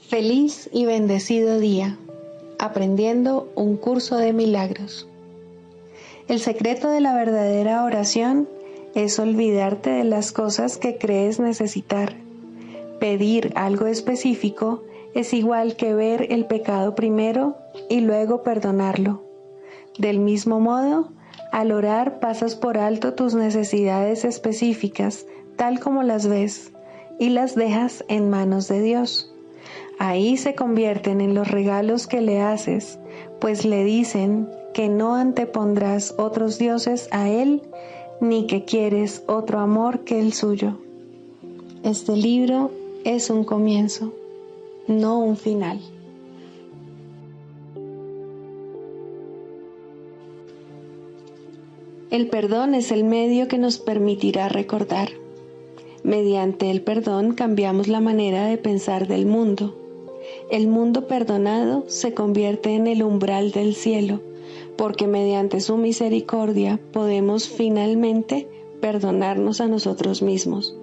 Feliz y bendecido día, aprendiendo un curso de milagros. El secreto de la verdadera oración es olvidarte de las cosas que crees necesitar. Pedir algo específico es igual que ver el pecado primero y luego perdonarlo. Del mismo modo, al orar pasas por alto tus necesidades específicas, tal como las ves, y las dejas en manos de Dios. Ahí se convierten en los regalos que le haces, pues le dicen que no antepondrás otros dioses a Él, ni que quieres otro amor que el suyo. Este libro es un comienzo, no un final. El perdón es el medio que nos permitirá recordar. Mediante el perdón cambiamos la manera de pensar del mundo. El mundo perdonado se convierte en el umbral del cielo, porque mediante su misericordia podemos finalmente perdonarnos a nosotros mismos.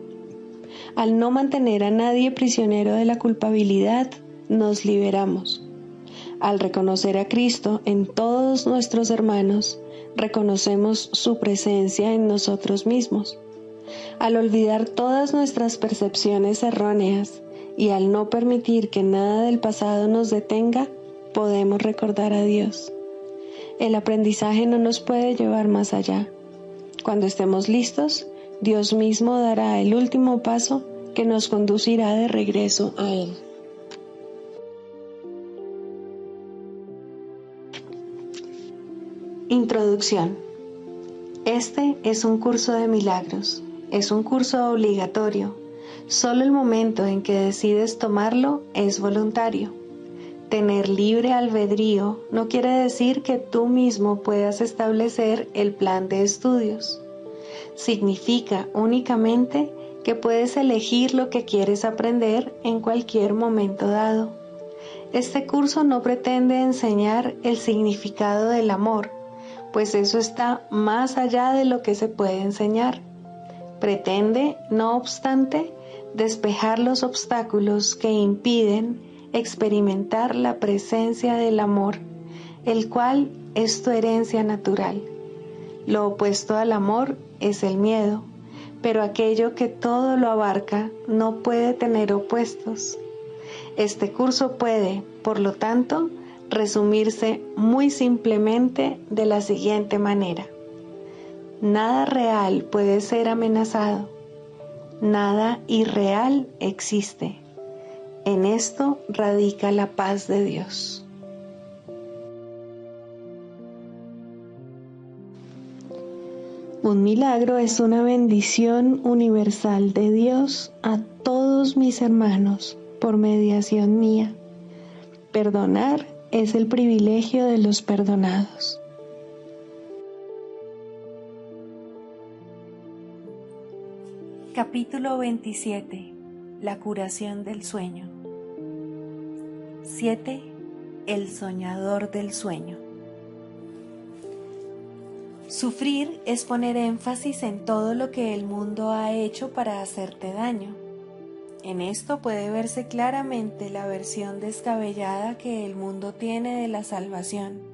Al no mantener a nadie prisionero de la culpabilidad, nos liberamos. Al reconocer a Cristo en todos nuestros hermanos, reconocemos su presencia en nosotros mismos. Al olvidar todas nuestras percepciones erróneas y al no permitir que nada del pasado nos detenga, podemos recordar a Dios. El aprendizaje no nos puede llevar más allá. Cuando estemos listos, Dios mismo dará el último paso que nos conducirá de regreso a Él. Introducción. Este es un curso de milagros. Es un curso obligatorio. Solo el momento en que decides tomarlo es voluntario. Tener libre albedrío no quiere decir que tú mismo puedas establecer el plan de estudios. Significa únicamente que puedes elegir lo que quieres aprender en cualquier momento dado. Este curso no pretende enseñar el significado del amor, pues eso está más allá de lo que se puede enseñar. Pretende, no obstante, despejar los obstáculos que impiden experimentar la presencia del amor, el cual es tu herencia natural. Lo opuesto al amor es el miedo, pero aquello que todo lo abarca no puede tener opuestos. Este curso puede, por lo tanto, resumirse muy simplemente de la siguiente manera. Nada real puede ser amenazado. Nada irreal existe. En esto radica la paz de Dios. Un milagro es una bendición universal de Dios a todos mis hermanos por mediación mía. Perdonar es el privilegio de los perdonados. Capítulo 27. La curación del sueño. 7. El soñador del sueño. Sufrir es poner énfasis en todo lo que el mundo ha hecho para hacerte daño. En esto puede verse claramente la versión descabellada que el mundo tiene de la salvación.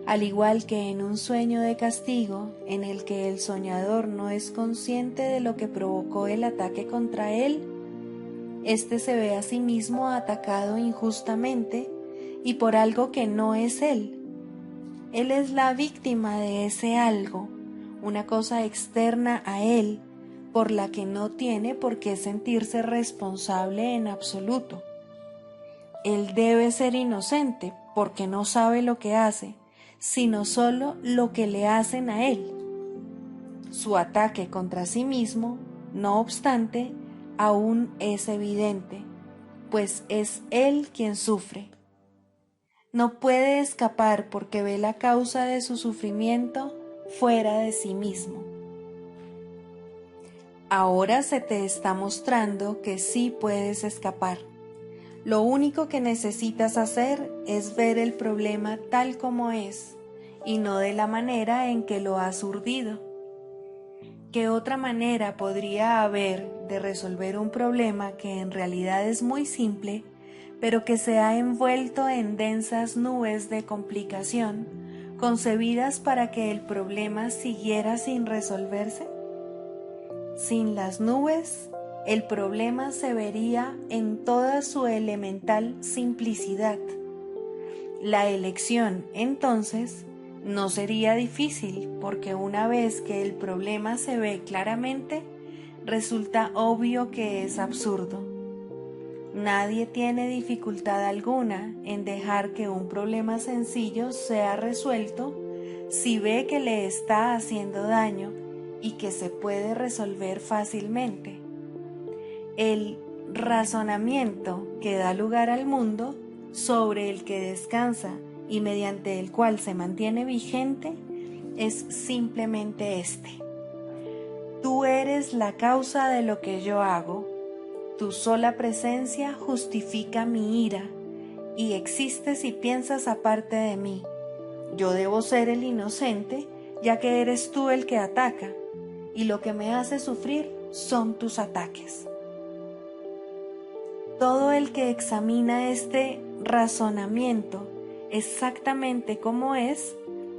Al igual que en un sueño de castigo, en el que el soñador no es consciente de lo que provocó el ataque contra él, éste se ve a sí mismo atacado injustamente y por algo que no es él. Él es la víctima de ese algo, una cosa externa a él, por la que no tiene por qué sentirse responsable en absoluto. Él debe ser inocente porque no sabe lo que hace, sino solo lo que le hacen a él. Su ataque contra sí mismo, no obstante, aún es evidente, pues es él quien sufre. No puede escapar porque ve la causa de su sufrimiento fuera de sí mismo. Ahora se te está mostrando que sí puedes escapar. Lo único que necesitas hacer es ver el problema tal como es, y no de la manera en que lo has urdido. ¿Qué otra manera podría haber de resolver un problema que en realidad es muy simple pero que se ha envuelto en densas nubes de complicación, concebidas para que el problema siguiera sin resolverse? Sin las nubes, el problema se vería en toda su elemental simplicidad. La elección, entonces, no sería difícil, porque una vez que el problema se ve claramente, resulta obvio que es absurdo. Nadie tiene dificultad alguna en dejar que un problema sencillo sea resuelto si ve que le está haciendo daño y que se puede resolver fácilmente. El razonamiento que da lugar al mundo, sobre el que descansa y mediante el cual se mantiene vigente, es simplemente este: tú eres la causa de lo que yo hago, tu sola presencia justifica mi ira, y existes y piensas aparte de mí. Yo debo ser el inocente, ya que eres tú el que ataca, y lo que me hace sufrir son tus ataques. Todo el que examina este razonamiento exactamente como es,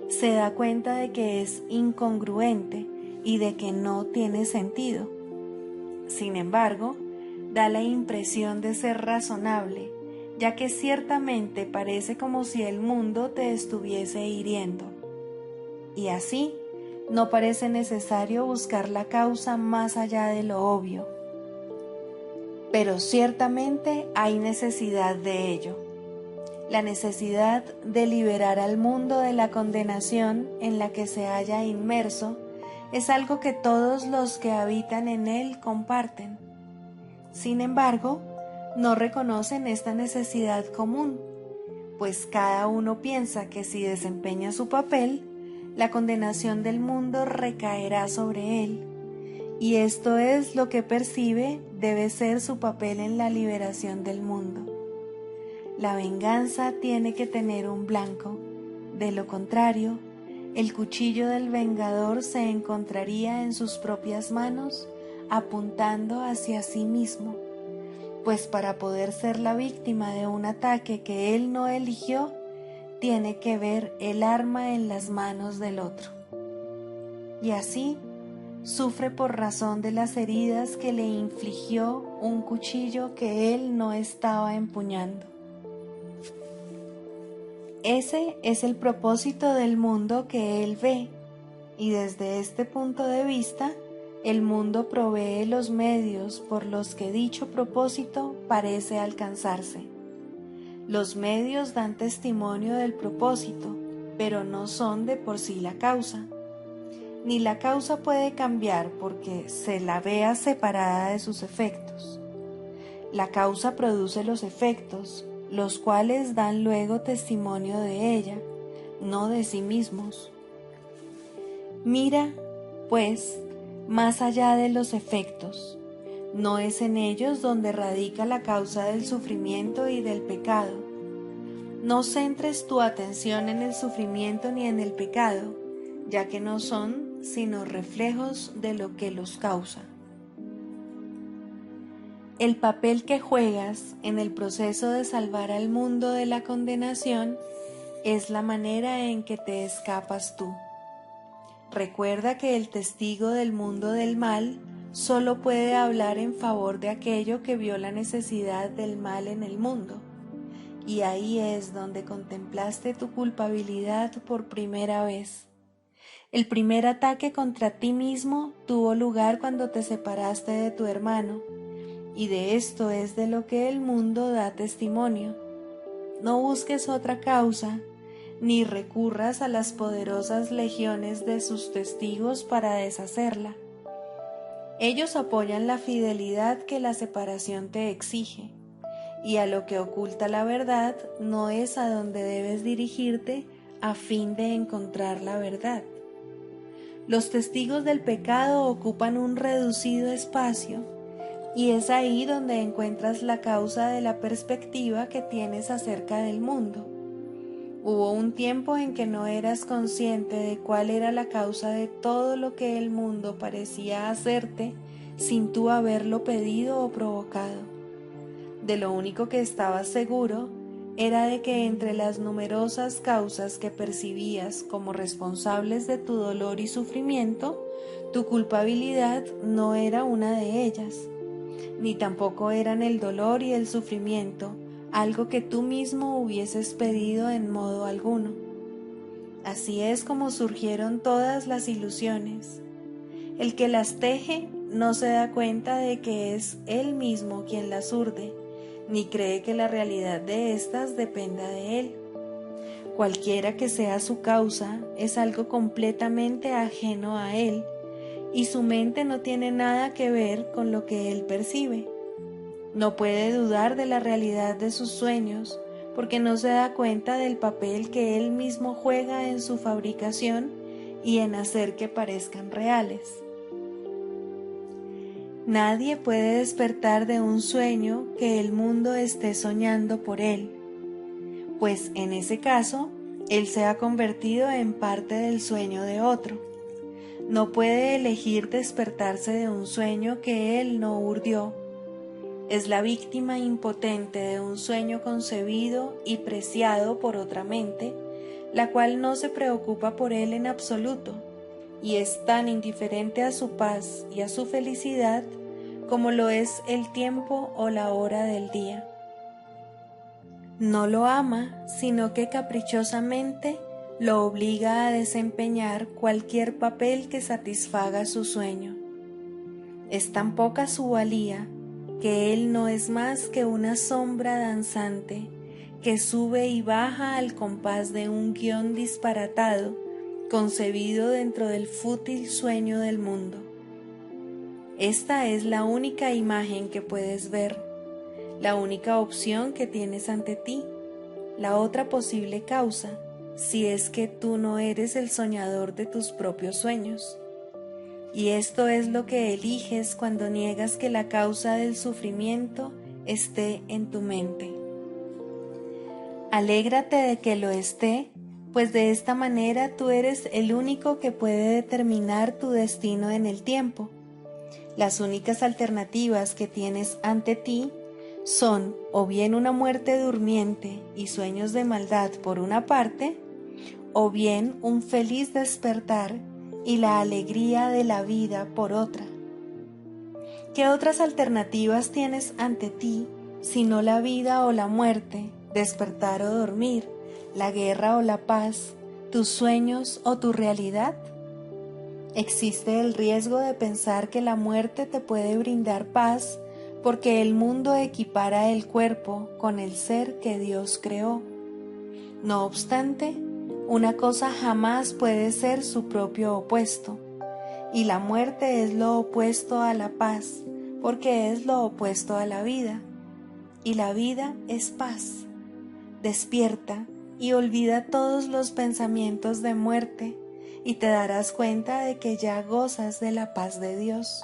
se da cuenta de que es incongruente y de que no tiene sentido. Sin embargo, da la impresión de ser razonable, ya que ciertamente parece como si el mundo te estuviese hiriendo. Y así, no parece necesario buscar la causa más allá de lo obvio. Pero ciertamente hay necesidad de ello. La necesidad de liberar al mundo de la condenación en la que se halla inmerso es algo que todos los que habitan en él comparten. Sin embargo, no reconocen esta necesidad común, pues cada uno piensa que si desempeña su papel, la condenación del mundo recaerá sobre él, y esto es lo que percibe debe ser su papel en la liberación del mundo. La venganza tiene que tener un blanco, de lo contrario, el cuchillo del vengador se encontraría en sus propias manos, apuntando hacia sí mismo, pues para poder ser la víctima de un ataque que él no eligió, tiene que ver el arma en las manos del otro. Y así, sufre por razón de las heridas que le infligió un cuchillo que él no estaba empuñando. Ese es el propósito del mundo que él ve, y desde este punto de vista, el mundo provee los medios por los que dicho propósito parece alcanzarse. Los medios dan testimonio del propósito, pero no son de por sí la causa. Ni la causa puede cambiar porque se la vea separada de sus efectos. La causa produce los efectos, los cuales dan luego testimonio de ella, no de sí mismos. Mira, pues, más allá de los efectos. No es en ellos donde radica la causa del sufrimiento y del pecado. No centres tu atención en el sufrimiento ni en el pecado, ya que no son sino reflejos de lo que los causa. El papel que juegas en el proceso de salvar al mundo de la condenación es la manera en que te escapas tú. Recuerda que el testigo del mundo del mal solo puede hablar en favor de aquello que vio la necesidad del mal en el mundo, y ahí es donde contemplaste tu culpabilidad por primera vez. El primer ataque contra ti mismo tuvo lugar cuando te separaste de tu hermano, y de esto es de lo que el mundo da testimonio. No busques otra causa, ni recurras a las poderosas legiones de sus testigos para deshacerla. Ellos apoyan la fidelidad que la separación te exige, y a lo que oculta la verdad no es a donde debes dirigirte a fin de encontrar la verdad. Los testigos del pecado ocupan un reducido espacio, y es ahí donde encuentras la causa de la perspectiva que tienes acerca del mundo. Hubo un tiempo en que no eras consciente de cuál era la causa de todo lo que el mundo parecía hacerte sin tú haberlo pedido o provocado. De lo único que estabas seguro era de que entre las numerosas causas que percibías como responsables de tu dolor y sufrimiento, tu culpabilidad no era una de ellas, ni tampoco eran el dolor y el sufrimiento, algo que tú mismo hubieses pedido en modo alguno. Así es como surgieron todas las ilusiones. El que las teje no se da cuenta de que es él mismo quien las urde, ni cree que la realidad de éstas dependa de él. Cualquiera que sea su causa es algo completamente ajeno a él, y su mente no tiene nada que ver con lo que él percibe. No puede dudar de la realidad de sus sueños, porque no se da cuenta del papel que él mismo juega en su fabricación y en hacer que parezcan reales. Nadie puede despertar de un sueño que el mundo esté soñando por él, pues en ese caso, él se ha convertido en parte del sueño de otro. No puede elegir despertarse de un sueño que él no urdió. Es la víctima impotente de un sueño concebido y preciado por otra mente, la cual no se preocupa por él en absoluto, y es tan indiferente a su paz y a su felicidad como lo es el tiempo o la hora del día. No lo ama, sino que caprichosamente lo obliga a desempeñar cualquier papel que satisfaga su sueño. Es tan poca su valía que él no es más que una sombra danzante que sube y baja al compás de un guión disparatado concebido dentro del fútil sueño del mundo. Esta es la única imagen que puedes ver, la única opción que tienes ante ti, la otra posible causa, si es que tú no eres el soñador de tus propios sueños. Y esto es lo que eliges cuando niegas que la causa del sufrimiento esté en tu mente. Alégrate de que lo esté, pues de esta manera tú eres el único que puede determinar tu destino en el tiempo. Las únicas alternativas que tienes ante ti son o bien una muerte durmiente y sueños de maldad por una parte, o bien un feliz despertar y la alegría de la vida por otra. ¿Qué otras alternativas tienes ante ti sino la vida o la muerte, despertar o dormir, la guerra o la paz, tus sueños o tu realidad? Existe el riesgo de pensar que la muerte te puede brindar paz porque el mundo equipara el cuerpo con el ser que Dios creó. No obstante, una cosa jamás puede ser su propio opuesto, y la muerte es lo opuesto a la paz, porque es lo opuesto a la vida, y la vida es paz. Despierta y olvida todos los pensamientos de muerte, y te darás cuenta de que ya gozas de la paz de Dios.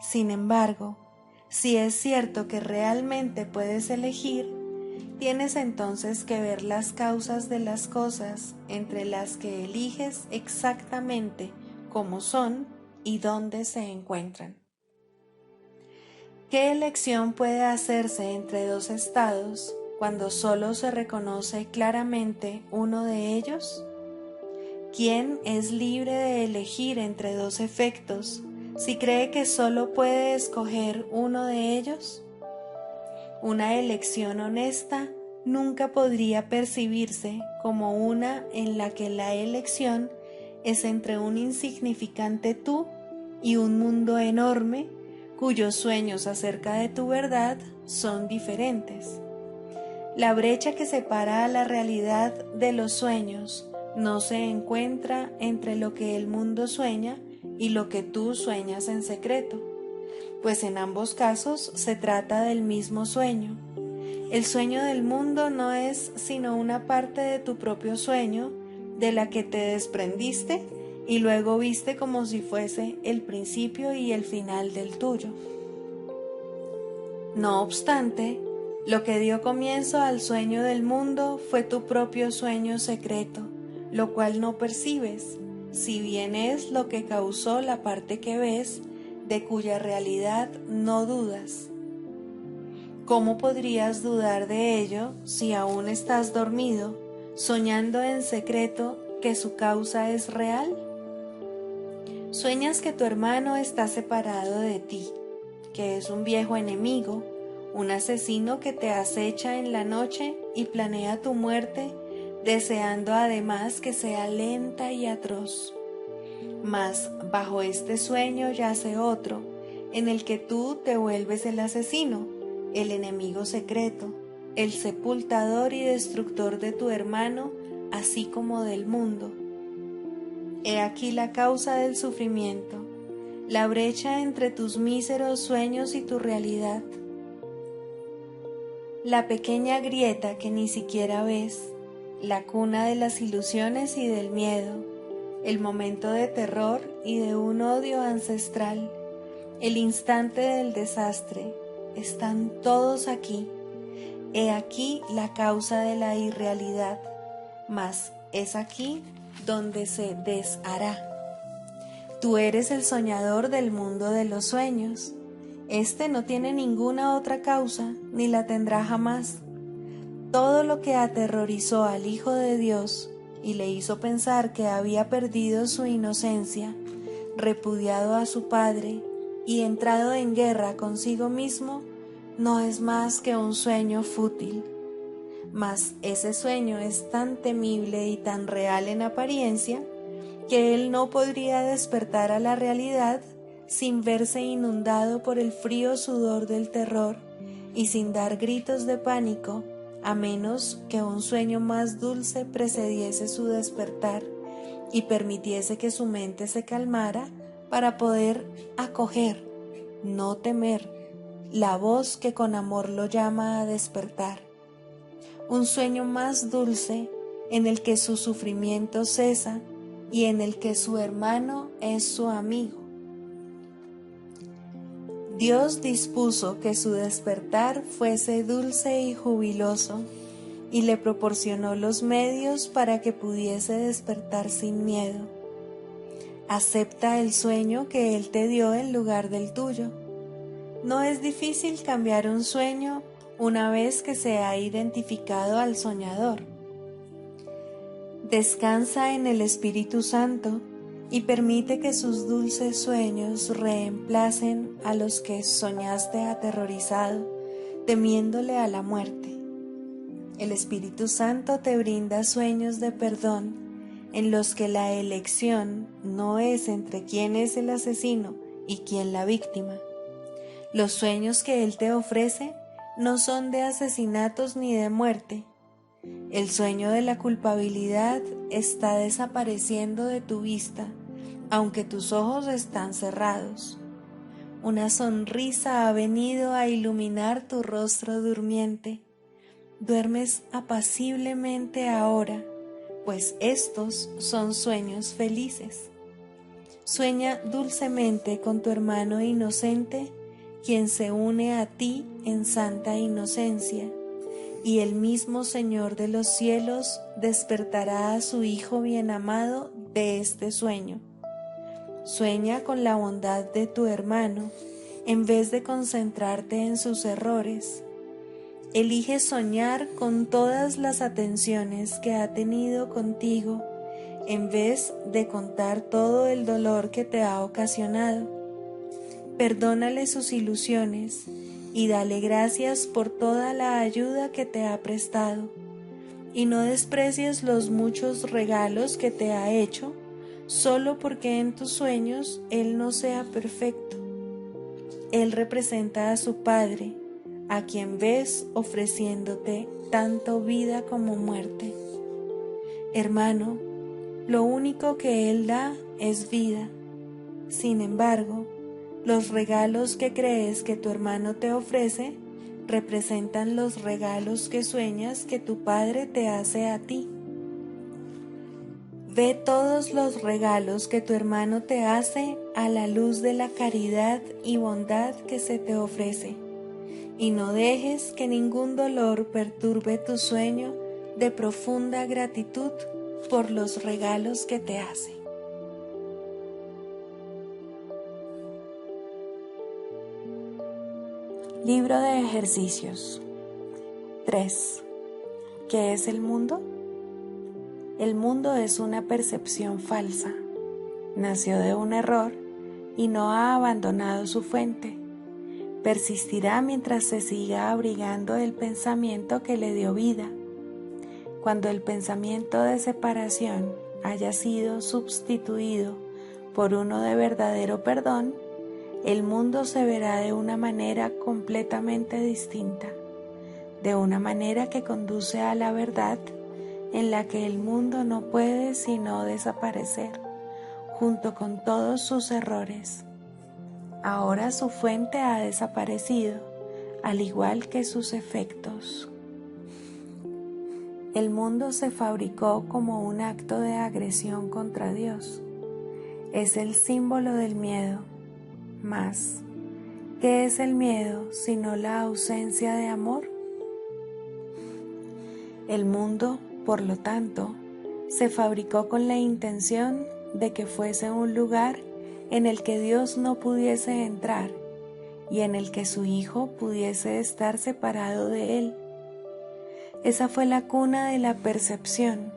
Sin embargo, si es cierto que realmente puedes elegir, tienes entonces que ver las causas de las cosas entre las que eliges exactamente cómo son y dónde se encuentran. ¿Qué elección puede hacerse entre dos estados cuando solo se reconoce claramente uno de ellos? ¿Quién es libre de elegir entre dos efectos si cree que solo puede escoger uno de ellos? Una elección honesta nunca podría percibirse como una en la que la elección es entre un insignificante tú y un mundo enorme cuyos sueños acerca de tu verdad son diferentes. La brecha que separa a la realidad de los sueños no se encuentra entre lo que el mundo sueña y lo que tú sueñas en secreto, pues en ambos casos se trata del mismo sueño. El sueño del mundo no es sino una parte de tu propio sueño, de la que te desprendiste y luego viste como si fuese el principio y el final del tuyo. No obstante, lo que dio comienzo al sueño del mundo fue tu propio sueño secreto, lo cual no percibes, si bien es lo que causó la parte que ves, de cuya realidad no dudas. ¿Cómo podrías dudar de ello si aún estás dormido, soñando en secreto que su causa es real? Sueñas que tu hermano está separado de ti, que es un viejo enemigo, un asesino que te acecha en la noche y planea tu muerte, deseando además que sea lenta y atroz. Mas bajo este sueño yace otro, en el que tú te vuelves el asesino, el enemigo secreto, el sepultador y destructor de tu hermano, así como del mundo. He aquí la causa del sufrimiento, la brecha entre tus míseros sueños y tu realidad. La pequeña grieta que ni siquiera ves, la cuna de las ilusiones y del miedo, el momento de terror y de un odio ancestral, el instante del desastre, están todos aquí. He aquí la causa de la irrealidad, mas es aquí donde se deshará. Tú eres el soñador del mundo de los sueños. Este no tiene ninguna otra causa, ni la tendrá jamás. Todo lo que aterrorizó al Hijo de Dios y le hizo pensar que había perdido su inocencia, repudiado a su Padre y entrado en guerra consigo mismo, no es más que un sueño fútil. Mas ese sueño es tan temible y tan real en apariencia que él no podría despertar a la realidad sin verse inundado por el frío sudor del terror y sin dar gritos de pánico, a menos que un sueño más dulce precediese su despertar y permitiese que su mente se calmara para poder acoger, no temer, la voz que con amor lo llama a despertar. Un sueño más dulce en el que su sufrimiento cesa y en el que su hermano es su amigo. Dios dispuso que su despertar fuese dulce y jubiloso, y le proporcionó los medios para que pudiese despertar sin miedo. Acepta el sueño que Él te dio en lugar del tuyo. No es difícil cambiar un sueño una vez que se ha identificado al soñador. Descansa en el Espíritu Santo y permite que sus dulces sueños reemplacen a los que soñaste aterrorizado, temiéndole a la muerte. El Espíritu Santo te brinda sueños de perdón en los que la elección no es entre quién es el asesino y quién la víctima. Los sueños que Él te ofrece no son de asesinatos ni de muerte. El sueño de la culpabilidad está desapareciendo de tu vista, aunque tus ojos están cerrados. Una sonrisa ha venido a iluminar tu rostro durmiente. Duermes apaciblemente ahora, pues estos son sueños felices. Sueña dulcemente con tu hermano inocente, quien se une a ti en santa inocencia, y el mismo Señor de los cielos despertará a su Hijo bien amado de este sueño. Sueña con la bondad de tu hermano, en vez de concentrarte en sus errores. Elige soñar con todas las atenciones que ha tenido contigo, en vez de contar todo el dolor que te ha ocasionado. Perdónale sus ilusiones y dale gracias por toda la ayuda que te ha prestado, y no desprecies los muchos regalos que te ha hecho, solo porque en tus sueños Él no sea perfecto. Él representa a su Padre, a quien ves ofreciéndote tanto vida como muerte. Hermano, lo único que Él da es vida. Sin embargo, los regalos que crees que tu hermano te ofrece representan los regalos que sueñas que tu Padre te hace a ti. Ve todos los regalos que tu hermano te hace a la luz de la caridad y bondad que se te ofrece, y no dejes que ningún dolor perturbe tu sueño de profunda gratitud por los regalos que te hace. Libro de ejercicios. 3. ¿Qué es el mundo? El mundo es una percepción falsa. Nació de un error y no ha abandonado su fuente. Persistirá mientras se siga abrigando el pensamiento que le dio vida. Cuando el pensamiento de separación haya sido sustituido por uno de verdadero perdón, el mundo se verá de una manera completamente distinta, de una manera que conduce a la verdad en la que el mundo no puede sino desaparecer, junto con todos sus errores. Ahora su fuente ha desaparecido, al igual que sus efectos. El mundo se fabricó como un acto de agresión contra Dios. Es el símbolo del miedo. Mas, ¿qué es el miedo sino la ausencia de amor? El mundo, por lo tanto, se fabricó con la intención de que fuese un lugar en el que Dios no pudiese entrar y en el que su Hijo pudiese estar separado de él. Esa fue la cuna de la percepción,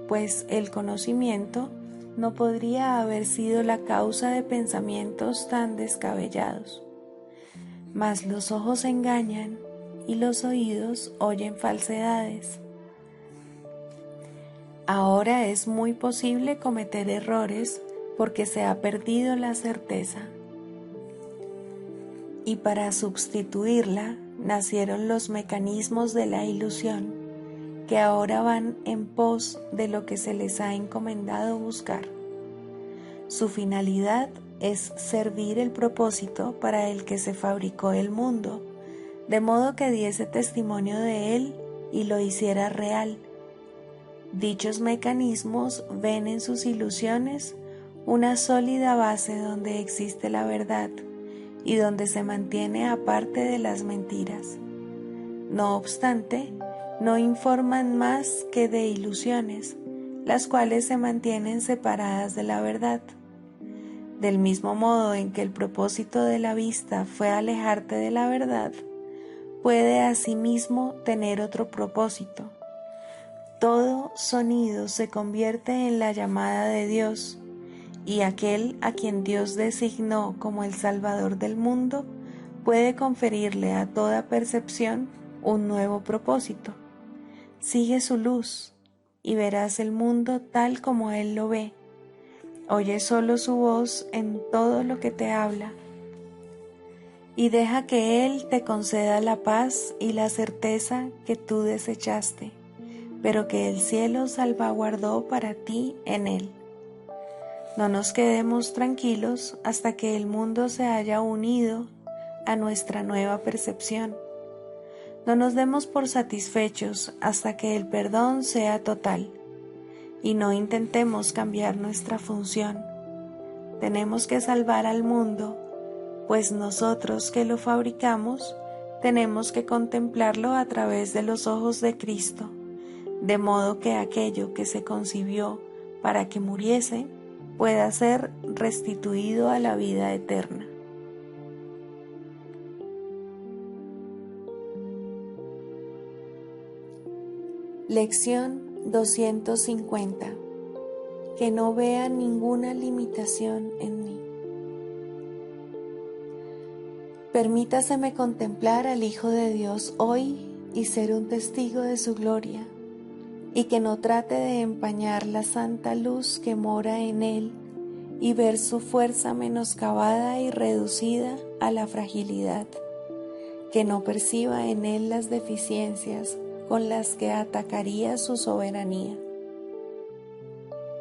pues el conocimiento no podría haber sido la causa de pensamientos tan descabellados. Mas los ojos engañan y los oídos oyen falsedades. Ahora es muy posible cometer errores porque se ha perdido la certeza. Y para sustituirla nacieron los mecanismos de la ilusión, que ahora van en pos de lo que se les ha encomendado buscar. Su finalidad es servir el propósito para el que se fabricó el mundo, de modo que diese testimonio de él y lo hiciera real. Dichos mecanismos ven en sus ilusiones una sólida base donde existe la verdad y donde se mantiene aparte de las mentiras. No obstante, no informan más que de ilusiones, las cuales se mantienen separadas de la verdad. Del mismo modo en que el propósito de la vista fue alejarte de la verdad, puede asimismo tener otro propósito. Todo sonido se convierte en la llamada de Dios, y aquel a quien Dios designó como el Salvador del mundo puede conferirle a toda percepción un nuevo propósito. Sigue su luz y verás el mundo tal como Él lo ve. Oye solo su voz en todo lo que te habla y deja que Él te conceda la paz y la certeza que tú desechaste, pero que el cielo salvaguardó para ti en Él. No nos quedemos tranquilos hasta que el mundo se haya unido a nuestra nueva percepción. No nos demos por satisfechos hasta que el perdón sea total, y no intentemos cambiar nuestra función. Tenemos que salvar al mundo, pues nosotros que lo fabricamos tenemos que contemplarlo a través de los ojos de Cristo, de modo que aquello que se concibió para que muriese pueda ser restituido a la vida eterna. Lección 250. Que no vea ninguna limitación en mí. Permítaseme contemplar al Hijo de Dios hoy y ser un testigo de su gloria, y que no trate de empañar la santa luz que mora en él y ver su fuerza menoscabada y reducida a la fragilidad, que no perciba en él las deficiencias con las que atacaría su soberanía.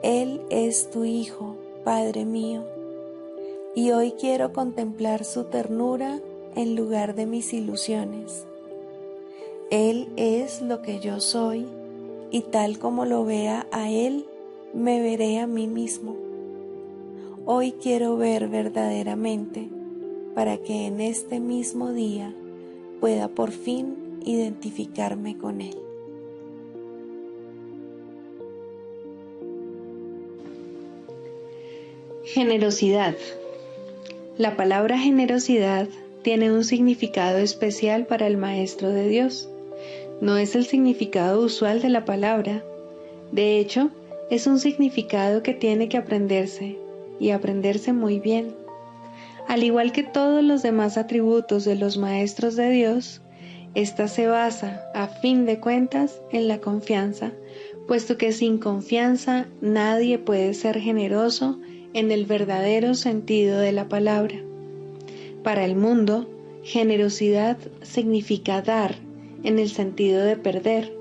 Él es tu Hijo, Padre mío, y hoy quiero contemplar su ternura en lugar de mis ilusiones. Él es lo que yo soy, y tal como lo vea a Él, me veré a mí mismo. Hoy quiero ver verdaderamente, para que en este mismo día pueda por fin identificarme con Él. Generosidad. La palabra generosidad tiene un significado especial para el Maestro de Dios. No es el significado usual de la palabra. De hecho, es un significado que tiene que aprenderse, y aprenderse muy bien. Al igual que todos los demás atributos de los Maestros de Dios, esta se basa, a fin de cuentas, en la confianza, puesto que sin confianza nadie puede ser generoso en el verdadero sentido de la palabra. Para el mundo, generosidad significa dar en el sentido de perder.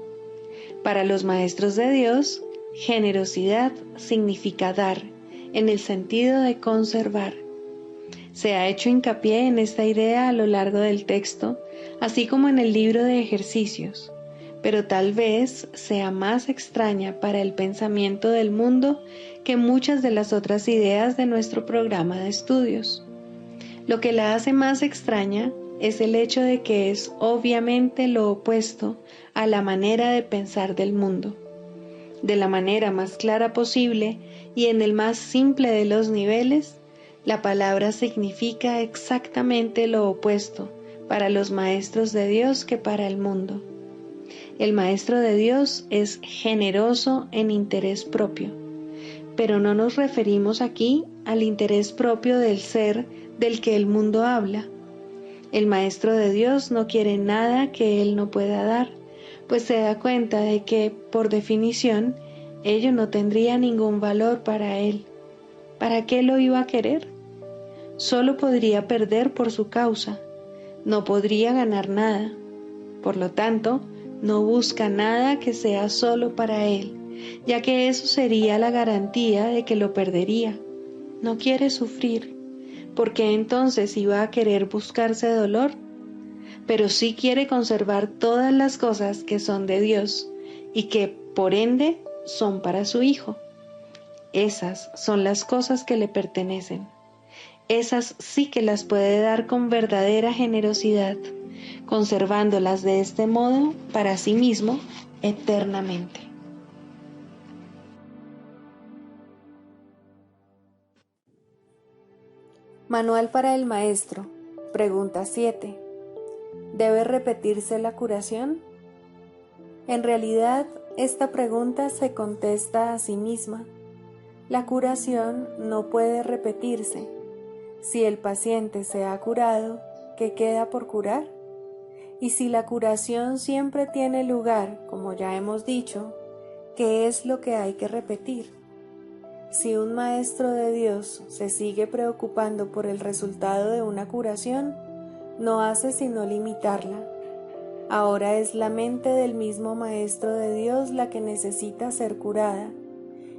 Para los Maestros de Dios, generosidad significa dar en el sentido de conservar. Se ha hecho hincapié en esta idea a lo largo del texto, así como en el libro de ejercicios, pero tal vez sea más extraña para el pensamiento del mundo que muchas de las otras ideas de nuestro programa de estudios. Lo que la hace más extraña es el hecho de que es obviamente lo opuesto a la manera de pensar del mundo. De la manera más clara posible y en el más simple de los niveles, la palabra significa exactamente lo opuesto para los maestros de Dios que para el mundo. El Maestro de Dios es generoso en interés propio, pero no nos referimos aquí al interés propio del ser del que el mundo habla. El Maestro de Dios no quiere nada que Él no pueda dar, pues se da cuenta de que, por definición, ello no tendría ningún valor para Él. ¿Para qué lo iba a querer? Solo podría perder por su causa, no podría ganar nada. Por lo tanto, no busca nada que sea solo para Él, ya que eso sería la garantía de que lo perdería. No quiere sufrir, porque entonces iba a querer buscarse dolor, pero sí quiere conservar todas las cosas que son de Dios y que, por ende, son para su Hijo. Esas son las cosas que le pertenecen. Esas sí que las puede dar con verdadera generosidad, conservándolas de este modo para sí mismo eternamente. Manual para el Maestro. Pregunta 7. ¿Debe repetirse la curación? En realidad, esta pregunta se contesta a sí misma. La curación no puede repetirse. Si el paciente se ha curado, ¿qué queda por curar? Y si la curación siempre tiene lugar, como ya hemos dicho, ¿qué es lo que hay que repetir? Si un maestro de Dios se sigue preocupando por el resultado de una curación, no hace sino limitarla. Ahora es la mente del mismo maestro de Dios la que necesita ser curada,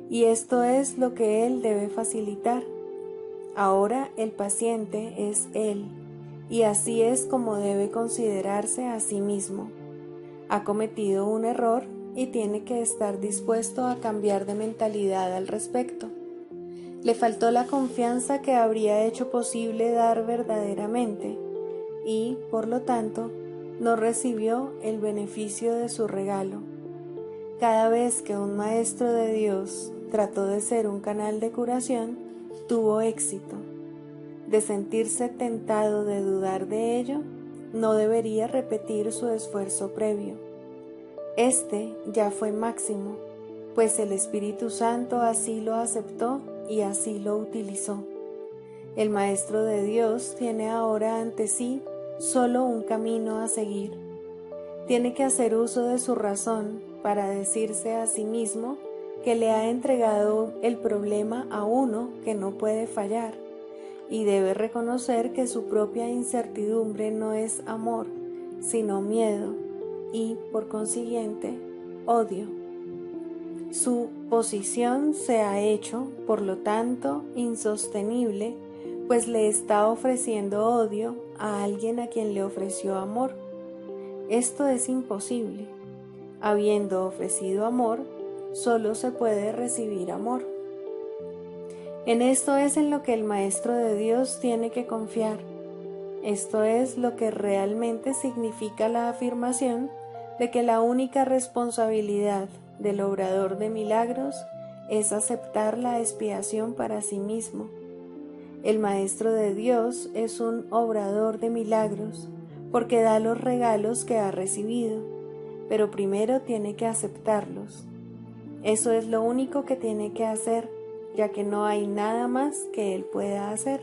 y esto es lo que él debe facilitar. Ahora el paciente es él, y así es como debe considerarse a sí mismo. Ha cometido un error y tiene que estar dispuesto a cambiar de mentalidad al respecto. Le faltó la confianza que habría hecho posible dar verdaderamente, y, por lo tanto, no recibió el beneficio de su regalo. Cada vez que un maestro de Dios trató de ser un canal de curación, tuvo éxito. De sentirse tentado de dudar de ello, no debería repetir su esfuerzo previo. Este ya fue máximo, pues el Espíritu Santo así lo aceptó y así lo utilizó. El Maestro de Dios tiene ahora ante sí solo un camino a seguir. Tiene que hacer uso de su razón para decirse a sí mismo que le ha entregado el problema a uno que no puede fallar, y debe reconocer que su propia incertidumbre no es amor, sino miedo y, por consiguiente, odio. Su posición se ha hecho, por lo tanto, insostenible, pues le está ofreciendo odio a alguien a quien le ofreció amor. Esto es imposible. Habiendo ofrecido amor, solo se puede recibir amor. En esto es en lo que el Maestro de Dios tiene que confiar. Esto es lo que realmente significa la afirmación de que la única responsabilidad del obrador de milagros es aceptar la expiación para sí mismo. El Maestro de Dios es un obrador de milagros, porque da los regalos que ha recibido, pero primero tiene que aceptarlos. Eso es lo único que tiene que hacer, ya que no hay nada más que él pueda hacer.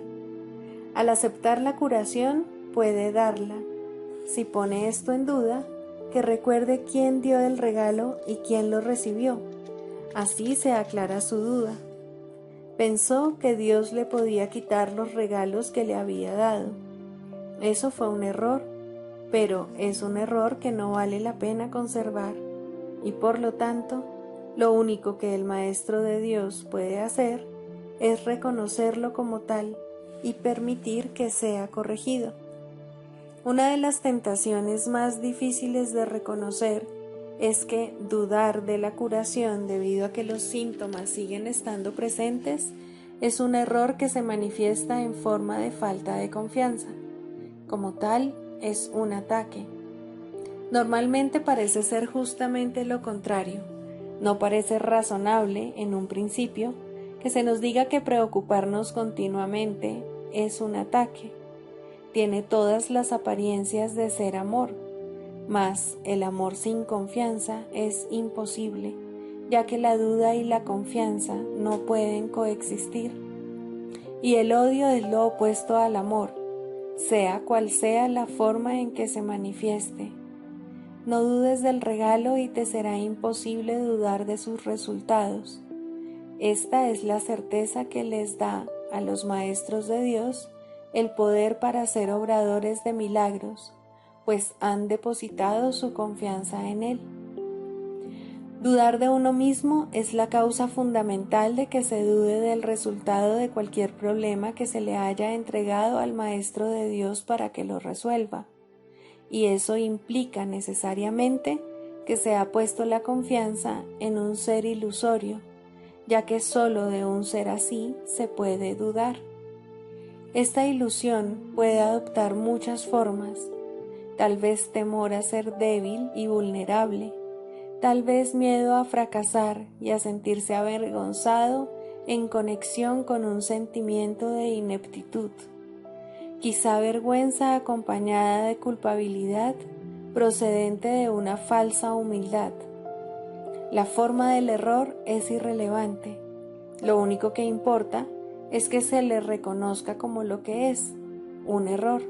Al aceptar la curación, puede darla. Si pone esto en duda, que recuerde quién dio el regalo y quién lo recibió. Así se aclara su duda. Pensó que Dios le podía quitar los regalos que le había dado. Eso fue un error, pero es un error que no vale la pena conservar, y por lo tanto, lo único que el Maestro de Dios puede hacer es reconocerlo como tal y permitir que sea corregido. Una de las tentaciones más difíciles de reconocer es que dudar de la curación debido a que los síntomas siguen estando presentes es un error que se manifiesta en forma de falta de confianza. Como tal, es un ataque. Normalmente parece ser justamente lo contrario. No parece razonable, en un principio, que se nos diga que preocuparnos continuamente es un ataque. Tiene todas las apariencias de ser amor, mas el amor sin confianza es imposible, ya que la duda y la confianza no pueden coexistir. Y el odio es lo opuesto al amor, sea cual sea la forma en que se manifieste. No dudes del regalo y te será imposible dudar de sus resultados. Esta es la certeza que les da a los maestros de Dios el poder para ser obradores de milagros, pues han depositado su confianza en Él. Dudar de uno mismo es la causa fundamental de que se dude del resultado de cualquier problema que se le haya entregado al Maestro de Dios para que lo resuelva, y eso implica necesariamente que se ha puesto la confianza en un ser ilusorio, ya que solo de un ser así se puede dudar. Esta ilusión puede adoptar muchas formas, tal vez temor a ser débil y vulnerable, tal vez miedo a fracasar y a sentirse avergonzado en conexión con un sentimiento de ineptitud, quizá vergüenza acompañada de culpabilidad procedente de una falsa humildad. La forma del error es irrelevante, lo único que importa es que se le reconozca como lo que es, un error.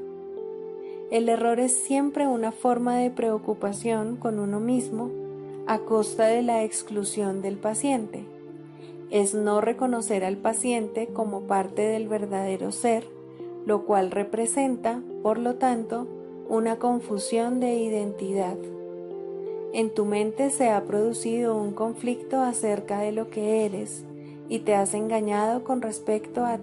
El error es siempre una forma de preocupación con uno mismo a costa de la exclusión del paciente. Es no reconocer al paciente como parte del verdadero ser, lo cual representa, por lo tanto, una confusión de identidad. En tu mente se ha producido un conflicto acerca de lo que eres, y te has engañado con respecto a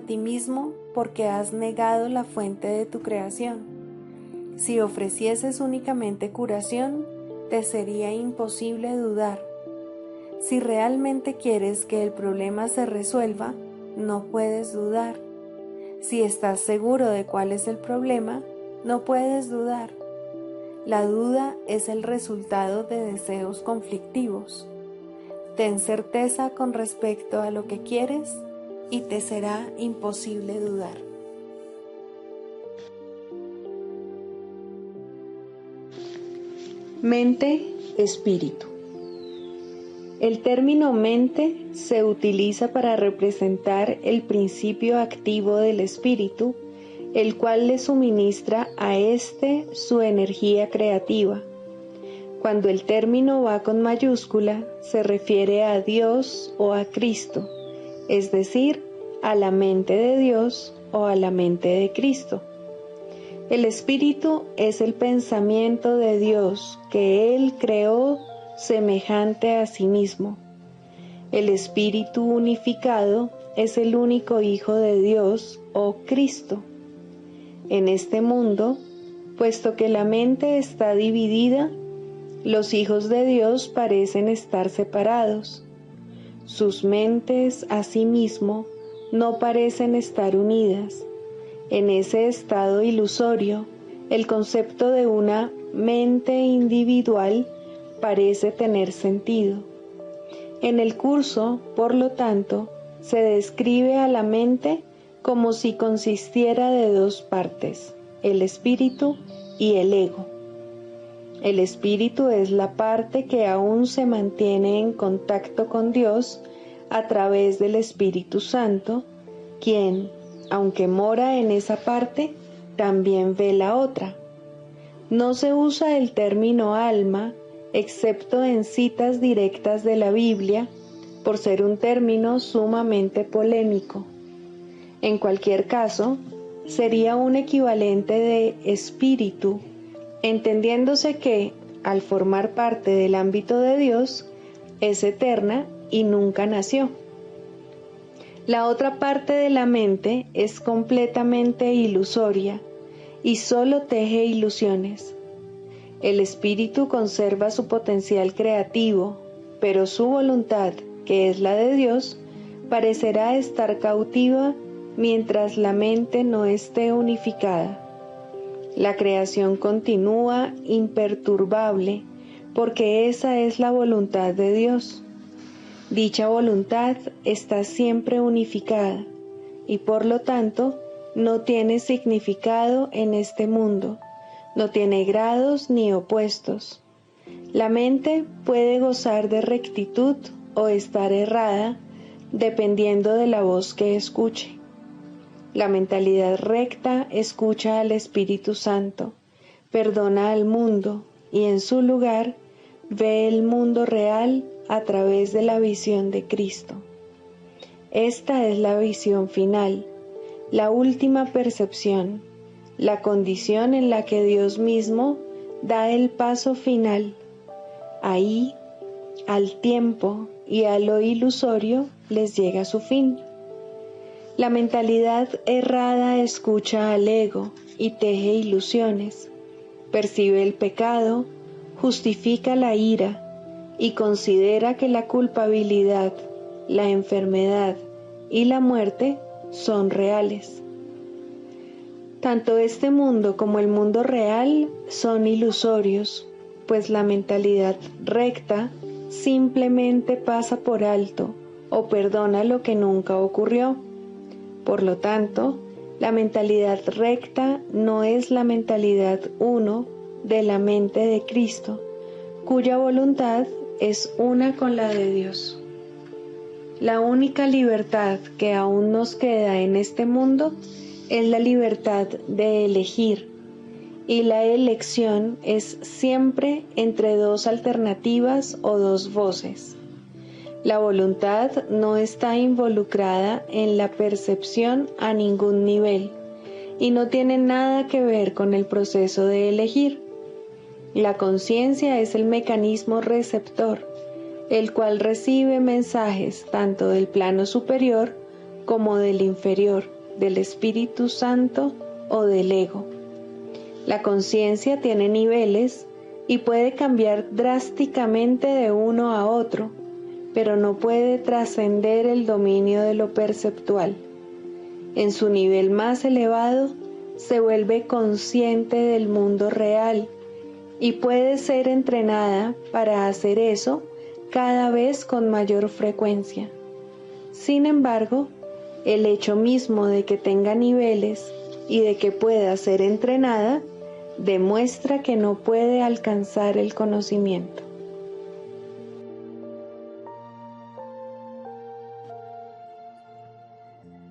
ti mismo, porque has negado la fuente de tu creación. Si ofrecieses únicamente curación, te sería imposible dudar. Si realmente quieres que el problema se resuelva, no puedes dudar. Si estás seguro de cuál es el problema, no puedes dudar. La duda es el resultado de deseos conflictivos. Ten certeza con respecto a lo que quieres y te será imposible dudar. Mente, espíritu. El término mente se utiliza para representar el principio activo del espíritu, el cual le suministra a éste su energía creativa. Cuando el término va con mayúscula, se refiere a Dios o a Cristo, es decir, a la mente de Dios o a la mente de Cristo. El espíritu es el pensamiento de Dios que Él creó semejante a sí mismo. El espíritu unificado es el único Hijo de Dios o Cristo. En este mundo, puesto que la mente está dividida, los hijos de Dios parecen estar separados. Sus mentes, asimismo, no parecen estar unidas. En ese estado ilusorio, el concepto de una mente individual parece tener sentido. En el curso, por lo tanto, se describe a la mente como si consistiera de dos partes, el espíritu y el ego. El espíritu es la parte que aún se mantiene en contacto con Dios a través del Espíritu Santo, quien, aunque mora en esa parte, también ve la otra. No se usa el término alma, excepto en citas directas de la Biblia, por ser un término sumamente polémico. En cualquier caso, sería un equivalente de espíritu, entendiéndose que, al formar parte del ámbito de Dios, es eterna y nunca nació. La otra parte de la mente es completamente ilusoria y solo teje ilusiones. El espíritu conserva su potencial creativo, pero su voluntad, que es la de Dios, parecerá estar cautiva mientras la mente no esté unificada. La creación continúa imperturbable porque esa es la voluntad de Dios. Dicha voluntad está siempre unificada y por lo tanto no tiene significado en este mundo, no tiene grados ni opuestos. La mente puede gozar de rectitud o estar errada dependiendo de la voz que escuche. La mentalidad recta escucha al Espíritu Santo, perdona al mundo y en su lugar ve el mundo real a través de la visión de Cristo. Esta es la visión final, la última percepción, la condición en la que Dios mismo da el paso final. Ahí, al tiempo y a lo ilusorio les llega su fin. La mentalidad errada escucha al ego y teje ilusiones, percibe el pecado, justifica la ira y considera que la culpabilidad, la enfermedad y la muerte son reales. Tanto este mundo como el mundo real son ilusorios, pues la mentalidad recta simplemente pasa por alto o perdona lo que nunca ocurrió. Por lo tanto, la mentalidad recta no es la mentalidad uno de la mente de Cristo, cuya voluntad es una con la de Dios. La única libertad que aún nos queda en este mundo es la libertad de elegir, y la elección es siempre entre dos alternativas o dos voces. La voluntad no está involucrada en la percepción a ningún nivel y no tiene nada que ver con el proceso de elegir. La conciencia es el mecanismo receptor, el cual recibe mensajes tanto del plano superior como del inferior, del Espíritu Santo o del ego. La conciencia tiene niveles y puede cambiar drásticamente de uno a otro, pero no puede trascender el dominio de lo perceptual. En su nivel más elevado, se vuelve consciente del mundo real y puede ser entrenada para hacer eso cada vez con mayor frecuencia. Sin embargo, el hecho mismo de que tenga niveles y de que pueda ser entrenada demuestra que no puede alcanzar el conocimiento.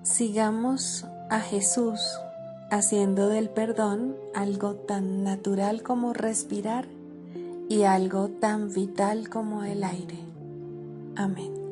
Sigamos a Jesús haciendo del perdón algo tan natural como respirar y algo tan vital como el aire. Amén.